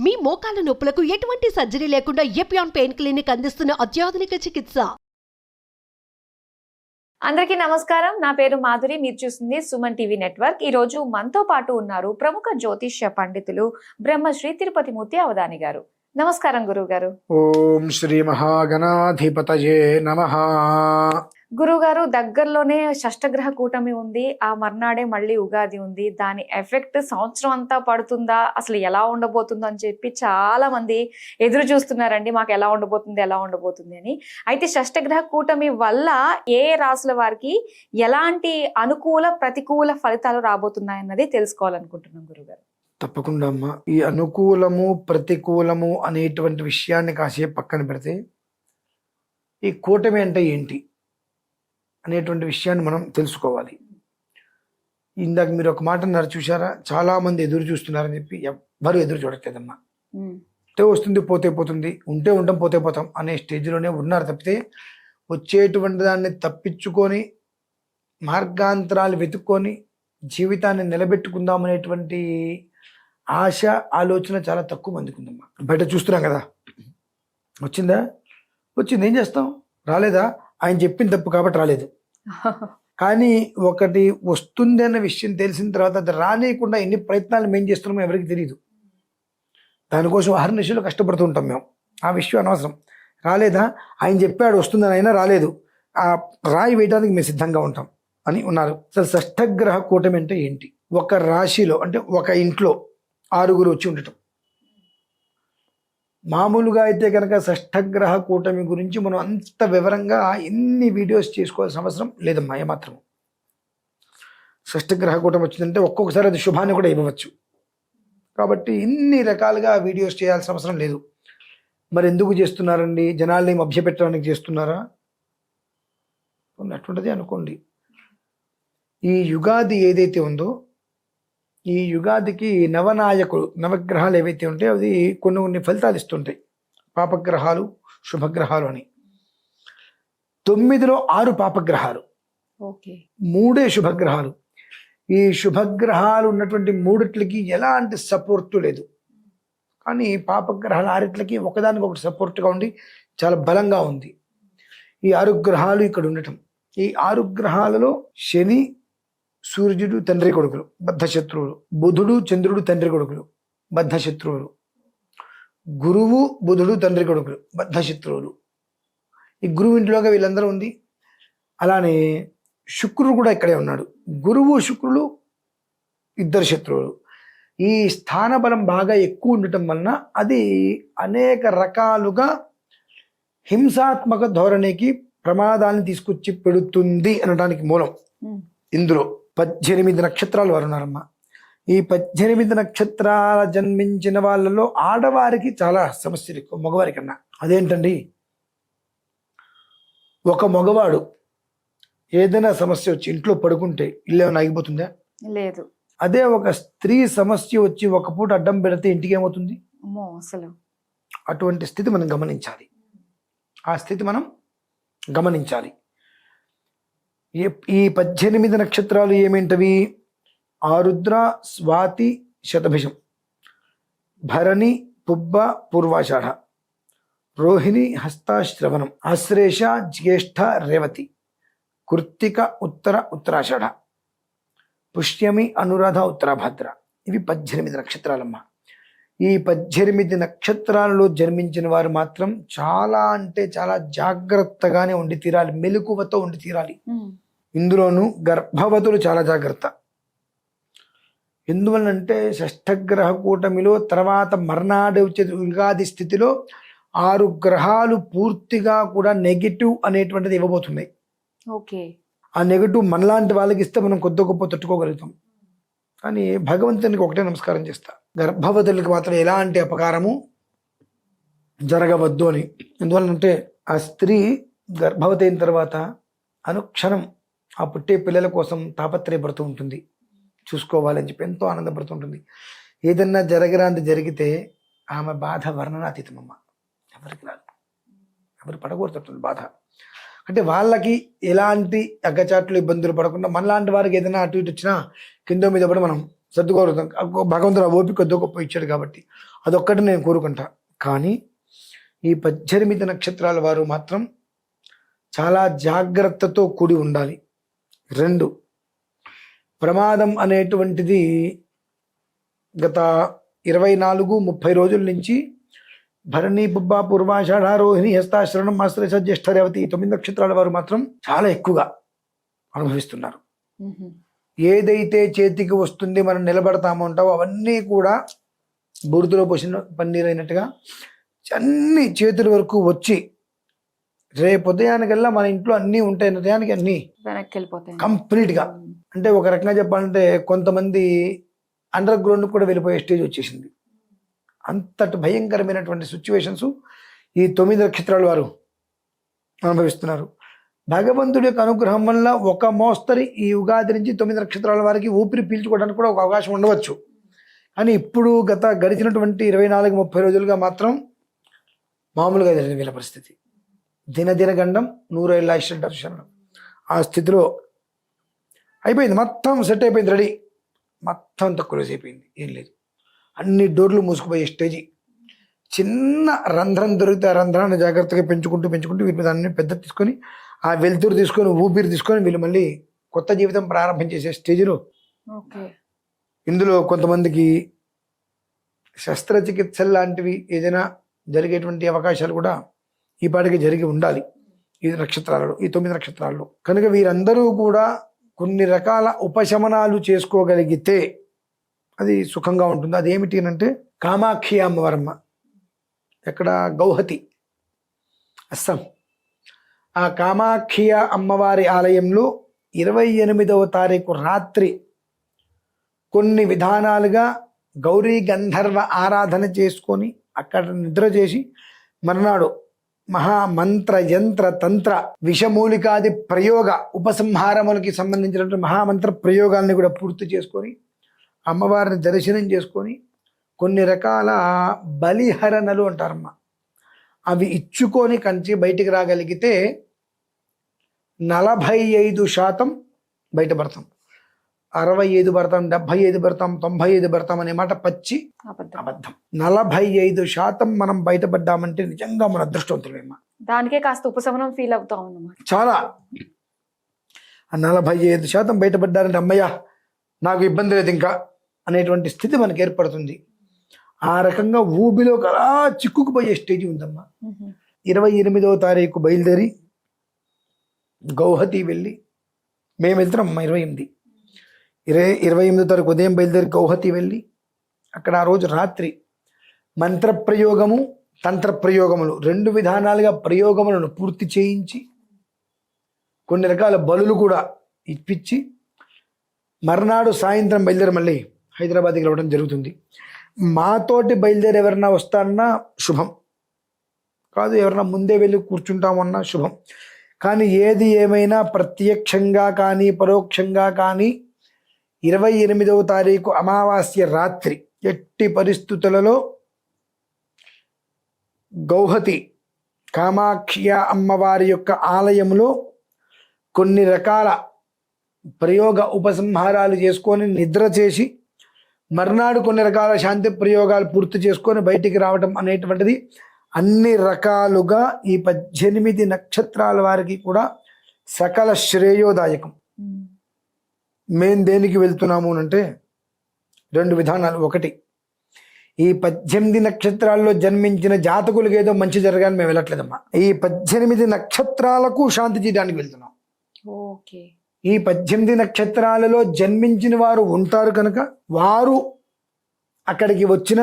మీ మోకాల నొప్పులకు ఎటువంటి సర్జరీ లేకుండా ఎపియాన్ పెయిన్ క్లినిక్ అందిస్తున్న అత్యాధునిక చికిత్స. అందరికీ నమస్కారం. నా పేరు మాధురి. మీరు చూస్తుంది సుమన్ టీవీ నెట్వర్క్. ఈ రోజు మనతో పాటు ఉన్నారు ప్రముఖ జ్యోతిష్య పండితులు బ్రహ్మశ్రీ తిరుపతి మూర్తి అవధాని గారు. నమస్కారం గురువు గారు. ఓం శ్రీ మహాగణాధిపతయే నమః. గురువు గారు, దగ్గరలోనే షష్టగ్రహ కూటమి ఉంది. ఆ మర్నాడే మళ్ళీ ఉగాది ఉంది. దాని ఎఫెక్ట్ సంవత్సరం అంతా పడుతుందా, అసలు ఎలా ఉండబోతుందో అని చెప్పి చాలా మంది ఎదురు చూస్తున్నారండి. మాకు ఎలా ఉండబోతుంది అని. అయితే షష్టగ్రహ కూటమి వల్ల ఏ రాసుల వారికి ఎలాంటి అనుకూల ప్రతికూల ఫలితాలు రాబోతున్నాయన్నది తెలుసుకోవాలనుకుంటున్నాం గురుగారు. తప్పకుండా అమ్మా. ఈ అనుకూలము ప్రతికూలము అనేటువంటి విషయాన్ని కాసేపు పక్కన పెడితే ఈ కూటమి అంటే ఏంటి అనేటువంటి విషయాన్ని మనం తెలుసుకోవాలి. ఇందాక మీరు ఒక మాట అన్నారు చూసారా, చాలా మంది ఎదురు చూస్తున్నారని చెప్పి. ఎవ్వరు ఎదురు చూడట్లేదమ్మా. ఉంటే వస్తుంది, పోతే పోతుంది, ఉంటే ఉంటాం, పోతే పోతాం అనే స్టేజ్లోనే ఉన్నారు తప్పితే వచ్చేటువంటి దాన్ని తప్పించుకొని మార్గాంతరాలు వెతుక్కొని జీవితాన్ని నిలబెట్టుకుందాం అనేటువంటి ఆశ ఆలోచన చాలా తక్కువ మందికి ఉందమ్మా. బయట చూస్తున్నాం కదా, వచ్చింది ఏం చేస్తాం, రాలేదా, ఆయన చెప్పిన తప్పు కాబట్టి రాలేదు. కానీ ఒకటి వస్తుంది అన్న విషయం తెలిసిన తర్వాత అది రానియకుండా ఎన్ని ప్రయత్నాలు మేము చేస్తున్నామో ఎవరికి తెలియదు. దానికోసం అహర్నిశలు కష్టపడుతూ ఉంటాం మేము. ఆ విషయం అనవసరం. రాలేదా, ఆయన చెప్పాడు వస్తుందని, అయినా రాలేదు, ఆ రాయి వేయడానికి మేము సిద్ధంగా ఉంటాం అని ఉన్నారు. అసలు షష్టగ్రహ కూటమి అంటే ఏంటి? ఒక రాశిలో అంటే ఒక ఇంట్లో 6 వచ్చి ఉండటం. మామూలుగా అయితే కనుక షష్టగ్రహ కూటమి గురించి మనం అంత వివరంగా ఎన్ని వీడియోస్ చేసుకోవాల్సిన అవసరం లేదమ్మా ఏమాత్రం. షష్టగ్రహ కూటమి వచ్చిందంటే ఒక్కొక్కసారి అది శుభాన్ని కూడా ఇవ్వవచ్చు. కాబట్టి ఇన్ని రకాలుగా వీడియోస్ చేయాల్సిన అవసరం లేదు. మరి ఎందుకు చేస్తున్నారండి? జనాల్ని మభ్యపెట్టడానికి చేస్తున్నారా? అటువంటిది అనుకోండి. ఈ యుగాది ఏదైతే ఉందో, ఈ యుగాదికి నవనాయకులు, నవగ్రహాలు ఏవైతే ఉంటాయో అది కొన్ని ఫలితాలు ఇస్తుంటాయి. పాపగ్రహాలు, శుభగ్రహాలు అని. 9లో 6 పాపగ్రహాలు, 3 శుభగ్రహాలు. ఈ శుభగ్రహాలు ఉన్నటువంటి 3 ఎలాంటి సపోర్టు లేదు. కానీ పాపగ్రహాలు 6 ఒకదానికొకటి సపోర్ట్గా ఉండి చాలా బలంగా ఉంది. ఈ 6 గ్రహాలు ఇక్కడ ఉండటం. ఈ 6 గ్రహాలలో శని, సూర్యుడు తండ్రి కొడుకులు, బద్ధశత్రువులు. బుధుడు, చంద్రుడు తండ్రి కొడుకులు, బద్ధశత్రువులు. గురువు, బుధుడు తండ్రి కొడుకులు, బద్ధశత్రువులు. ఈ గురువు ఇంట్లోగా వీళ్ళందరూ ఉంది. అలానే శుక్రుడు కూడా ఇక్కడే ఉన్నాడు. గురువు, శుక్రుడు ఇద్దరు శత్రువులు. ఈ స్థాన బలం బాగా ఎక్కువ ఉండటం వలన అది అనేక రకాలుగా హింసాత్మక ధోరణికి ప్రమాదాన్ని తీసుకొచ్చి పెడుతుంది అనడానికి మూలం. ఇందులో 18 నక్షత్రాలు వారు ఉన్నారమ్మా. ఈ 18 నక్షత్రాల జన్మించిన వాళ్ళలో ఆడవారికి చాలా సమస్యలు ఎక్కువ మగవారి కన్నా. అదేంటండి? ఒక మగవాడు ఏదైనా సమస్య వచ్చి ఇంట్లో పడుకుంటే ఇల్లు ఏమైనా ఆగిపోతుందా? లేదు. అదే ఒక స్త్రీ సమస్య వచ్చి ఒక పూట అడ్డం పెడితే ఇంటికి ఏమవుతుంది? అసలు అటువంటి స్థితి మనం గమనించాలి. ఆ స్థితి మనం గమనించాలి. ఈ 18 నక్షత్రాలు ఏమేంటవి? ఆరుద్ర, స్వాతి, శతభిషం, భరణి, పుబ్బ, పూర్వాషాఢ, రోహిణి, హస్త, శ్రవణం, ఆశ్లేష, జ్యేష్ఠ, రేవతి, కృత్తిక, ఉత్తరాషాఢ, పుష్యమి, అనురాధ, ఉత్తరాభాద్ర. ఇవి 18 నక్షత్రాలమ్మా. ఈ 18 నక్షత్రాలలో జన్మించిన వారు మాత్రం చాలా అంటే చాలా జాగ్రత్తగానే ఉండి తీరాలి, మెలకువతో ఉండి తీరాలి. ఇందులోనూ గర్భవతులు చాలా జాగ్రత్త. ఎందువల్లంటే షష్టగ్రహ కూటమిలో తర్వాత మర్నాడు వచ్చే ఉగాది స్థితిలో 6 గ్రహాలు పూర్తిగా కూడా నెగిటివ్ అనేటువంటిది ఇవ్వబోతున్నాయి. ఆ నెగిటివ్ మనలాంటి వాళ్ళకి ఇస్తే మనం కొద్ది గొప్ప తట్టుకోగలుగుతాం. కానీ భగవంతునికి ఒకటే నమస్కారం చేస్తా, గర్భవతులకి మాత్రం ఎలాంటి అపకారము జరగవద్దు అని. ఎందువల్లంటే ఆ స్త్రీ గర్భవతి అయిన తర్వాత అనుక్షణం ఆ పుట్టే పిల్లల కోసం తాపత్రయపడుతూ ఉంటుంది, చూసుకోవాలని చెప్పి ఎంతో ఆనందపడుతుంటుంది. ఏదన్నా జరగరాంది జరిగితే ఆమె బాధ వర్ణనాతీతమమ్మ. ఎవరికి రాదు, ఎవరు పడకూడదు బాధ. అంటే వాళ్ళకి ఎలాంటి అగ్గచాట్లు ఇబ్బందులు పడకుండా మనలాంటి వారికి ఏదైనా అటు ఇటు వచ్చినా కింద మీద కూడా మనం సర్దుకోగలుగుతాం. భగవంతుడు ఆ ఓపిక కొద్ది గొప్ప ఇచ్చాడు కాబట్టి అదొక్కటి నేను కోరుకుంటా. కానీ ఈ 18 నక్షత్రాల వారు మాత్రం చాలా జాగ్రత్తతో కూడి ఉండాలి. 2, ప్రమాదం అనేటువంటిది గత 24-30 రోజుల నుంచి భరణి, పుబ్బ, పూర్వాషాఢ, రోహిణి, హస్తాశ్రవణం, ఆశ్లేష, జ్యేష్ఠ, రేవతి ఈ 9 నక్షత్రాల వారు మాత్రం చాలా ఎక్కువగా అనుభవిస్తున్నారు. ఏదైతే చేతికి వస్తుంది మనం నిలబడతామో అంటావో అవన్నీ కూడా బురదలో పోసిన పన్నీర్ అయినట్టుగా అన్ని చేతుల వరకు వచ్చి రేపు ఉదయానికల్లా మన ఇంట్లో అన్నీ ఉంటాయి, ఉదయానికి అన్నీ వెనక్కి వెళ్ళిపోతాయి కంప్లీట్గా. అంటే ఒక రకంగా చెప్పాలంటే కొంతమంది అండర్ గ్రౌండ్ కూడా వెళ్ళిపోయే స్టేజ్ వచ్చేసింది. అంతటి భయంకరమైనటువంటి సిచ్యువేషన్స్ ఈ 9 నక్షత్రాల వారు అనుభవిస్తున్నారు. భగవంతుడి యొక్క అనుగ్రహం వల్ల ఒక మోస్తరి ఈ ఉగాది నుంచి 9 నక్షత్రాల వారికి ఊపిరి పీల్చుకోవడానికి కూడా ఒక అవకాశం ఉండవచ్చు. కానీ ఇప్పుడు గడిచినటువంటి 24-30 రోజులుగా మాత్రం మామూలుగా జరిగిన వీళ్ళ పరిస్థితి దినదిన గండం 100 ఏళ్ళ దర్శనం. ఆ స్థితిలో అయిపోయింది, మొత్తం సెట్ అయిపోయింది, రెడీ, మొత్తం తక్కువ రోజు అయిపోయింది, ఏం లేదు, అన్ని డోర్లు మూసుకుపోయే స్టేజీ. చిన్న రంధ్రం దొరికితే ఆ రంధ్రాన్ని జాగ్రత్తగా పెంచుకుంటూ వీటి మీద అన్ని పెద్ద తీసుకొని ఆ వెలుతురు తీసుకొని ఊపిరి తీసుకొని వీళ్ళు మళ్ళీ కొత్త జీవితం ప్రారంభం చేసే స్టేజ్లో. ఇందులో కొంతమందికి శస్త్రచికిత్సలు లాంటివి ఏదైనా జరిగేటువంటి అవకాశాలు కూడా ఈ పాటికి జరిగి ఉండాలి ఈ నక్షత్రాలలో, ఈ 9 నక్షత్రాల్లో. కనుక వీరందరూ కూడా కొన్ని రకాల ఉపశమనాలు చేసుకోగలిగితే అది సుఖంగా ఉంటుంది. అదేమిటి అంటే కామాక్షి అమ్మవారమ్మ, ఎక్కడ, గౌహతి, అస్సాం. ఆ కామాక్షి అమ్మవారి ఆలయంలో 28వ తారీఖు రాత్రి కొన్ని విధానాలుగా గౌరీ గంధర్వ ఆరాధన చేసుకొని అక్కడ నిద్ర చేసి మర్నాడు మహామంత్ర యంత్ర తంత్ర విషమూలికాది ప్రయోగ ఉపసంహారములకి సంబంధించినటువంటి మహామంత్ర ప్రయోగాల్ని కూడా పూర్తి చేసుకొని అమ్మవారిని దర్శనం చేసుకొని కొన్ని రకాల బలిహరణలు అంటారమ్మ, అవి ఇచ్చుకొని కంచి బయటికి రాగలిగితే 45% బయటపడతాం. 65 పడతాం, 75 పడతాం, 95 పడతాం అనే మాట పచ్చి అబద్ధం. 45% మనం బయటపడ్డామంటే నిజంగా మన అదృష్టవంతులేమ్మా. దానికే కాస్త ఉపశమనం ఫీల్ అవుతాం అన్నమాట. చాలా. 45% బయటపడ్డారంటే అమ్మయ్య నాకు ఇబ్బంది లేదు ఇంకా అనేటువంటి స్థితి మనకు ఏర్పడుతుంది. ఆ రకంగా ఊబిలో అలా చిక్కుకుపోయే స్టేజ్ ఉందమ్మా. 28వ తారీఖు బయలుదేరి గౌహతి వెళ్ళి, మేము వెళ్తున్నాం 28వ తారీఖు ఉదయం బయలుదేరి గౌహతి వెళ్ళి అక్కడ ఆ రోజు రాత్రి మంత్రప్రయోగము తంత్రప్రయోగములు 2 విధానాలుగా ప్రయోగములను పూర్తి చేయించి కొన్ని రకాల బలులు కూడా ఇప్పించి మర్నాడు సాయంత్రం బయలుదేరి మళ్ళీ హైదరాబాద్కి రావడం జరుగుతుంది. మాతోటి బయలుదేరి ఎవరన్నా వస్తారన్నా శుభం కాదు, ఎవరన్నా ముందే వెళ్ళి కూర్చుంటామన్నా శుభం. కానీ ఏది ఏమైనా ప్రత్యక్షంగా కానీ పరోక్షంగా కానీ 28వ తారీఖు అమావాస్య రాత్రి ఎట్టి పరిస్థితులలో గౌహతి కామాక్షి అమ్మవారి యొక్క ఆలయంలో కొన్ని రకాల ప్రయోగ ఉపసంహారాలు చేసుకొని నిద్ర చేసి మర్నాడు కొన్ని రకాల శాంతి ప్రయోగాలు పూర్తి చేసుకొని బయటికి రావడం అనేటువంటిది అన్ని రకాలుగా ఈ 18 నక్షత్రాల వారికి కూడా సకల శ్రేయోదాయకం. మేం దేనికి వెళ్తున్నాము అంటే 2 విధానాలు. ఒకటి, ఈ 18 నక్షత్రాల్లో జన్మించిన జాతకులకు ఏదో మంచి జరగాలని మేము వెళ్ళట్లేదమ్మా. ఈ 18 నక్షత్రాలకు శాంతి చేయడానికి వెళ్తున్నాం. ఓకే. ఈ 18 నక్షత్రాలలో జన్మించిన వారు ఉంటారు కనుక వారు అక్కడికి వచ్చిన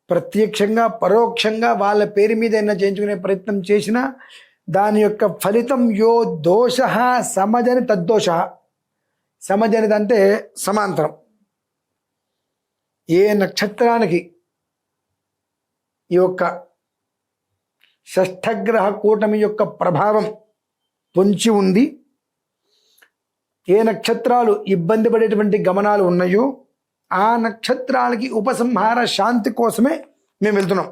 ప్రత్యక్షంగా పరోక్షంగా వాళ్ళ పేరు మీద అయినా చేయించుకునే ప్రయత్నం చేసినా దాని యొక్క ఫలితం యో దోష సమజని తద్దోష. సమజనిది అంటే సమాంతరం. ఏ నక్షత్రానికి ఈ యొక్క షష్ఠగ్రహ కూటమి యొక్క ప్రభావం పొంచి ఉంది, ఏ నక్షత్రాలు ఇబ్బంది పడేటువంటి గమనాలు ఉన్నాయో ఆ నక్షత్రాలకి ఉపసంహార శాంతి కోసమే మేము వెళ్తున్నాం.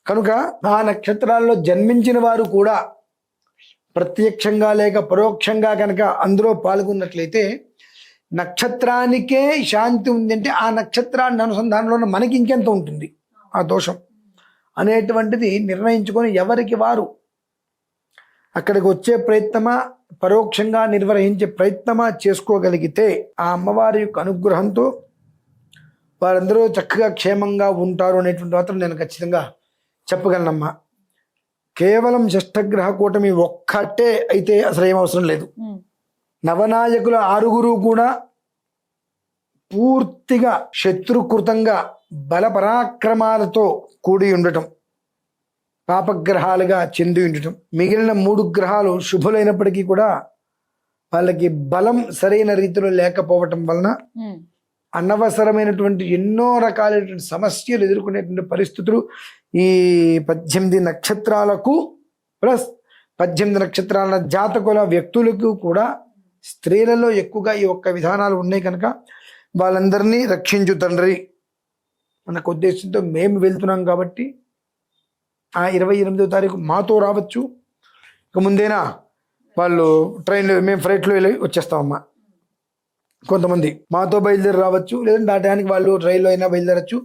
కనుక ఆ నక్షత్రాల్లో జన్మించిన వారు కూడా ప్రత్యక్షంగా లేక పరోక్షంగా కనుక అందులో పాల్గొన్నట్లయితే నక్షత్రానికే శాంతి ఉంది అంటే ఆ నక్షత్రాన్ని అనుసంధానంలో ఉన్న మనకి ఇంకెంత ఉంటుంది ఆ దోషం అనేటువంటిది నిర్ణయించుకొని ఎవరికి వారు అక్కడికి వచ్చే ప్రయత్నమా పరోక్షంగా నిర్వహించే ప్రయత్నమా చేసుకోగలిగితే ఆ అమ్మవారి యొక్క అనుగ్రహంతో వారందరూ చక్కగా క్షేమంగా ఉంటారు అనేటువంటి మాత్రం నేను ఖచ్చితంగా చెప్పగలనమ్మా. కేవలం షష్ఠగ్రహ కూటమి ఒక్కటే అయితే అసలు ఏం అవసరం లేదు. నవనాయకుల 6 కూడా పూర్తిగా శత్రుకృతంగా బల పరాక్రమాలతో కూడి ఉండటం, పాపగ్రహాలుగా చెంది ఉండటం. మిగిలిన 3 గ్రహాలు శుభులైనప్పటికీ కూడా వాళ్ళకి బలం సరైన రీతిలో లేకపోవటం వలన అనవసరమైనటువంటి ఎన్నో రకాలైనటువంటి సమస్యలు ఎదుర్కొనేటువంటి పరిస్థితులు ఈ 18 నక్షత్రాలకు ప్లస్ 18 నక్షత్రాల జాతకుల వ్యక్తులకు కూడా స్త్రీలలో ఎక్కువగా ఈ ఒక్క విధానాలు ఉన్నాయి కనుక వాళ్ళందరినీ రక్షించు తండ్రి మనకు ఉద్దేశంతో మేము వెళ్తున్నాం కాబట్టి ఆ 28వ తారీఖు మాతో రావచ్చు. ఇక ముందేనా వాళ్ళు ట్రైన్లో మేము ఫ్లైట్లో వెళ్ళి వచ్చేస్తామమ్మా. కొంతమంది మాతో బయలుదేరి రావచ్చు, లేదంటే ఆ టైంకి వాళ్ళు రైల్లో అయినా బయలుదేరచ్చు.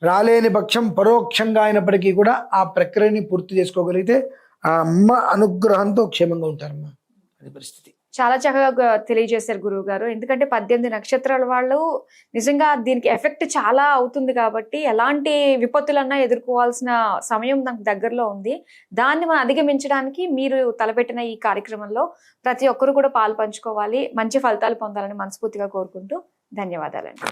రాలేని పక్షం పరోక్షంగా అయినప్పటికీ కూడా ఆ ప్రక్రియని పూర్తి చేసుకోగలిగితే ఆ అమ్మ అనుగ్రహంతో క్షేమంగా ఉంటారమ్మా. అది పరిస్థితి. చాలా చక్కగా తెలియజేశారు గురువు గారు. ఎందుకంటే 18 నక్షత్రాల వాళ్ళు నిజంగా దీనికి ఎఫెక్ట్ చాలా అవుతుంది కాబట్టి ఎలాంటి విపత్తులన్నా ఎదుర్కోవాల్సిన సమయం నాకు దగ్గరలో ఉంది. దాన్ని మనం అధిగమించడానికి మీరు తలపెట్టిన ఈ కార్యక్రమంలో ప్రతి ఒక్కరు కూడా పాలు పంచుకోవాలి, మంచి ఫలితాలు పొందాలని మనస్ఫూర్తిగా కోరుకుంటూ ధన్యవాదాలండి.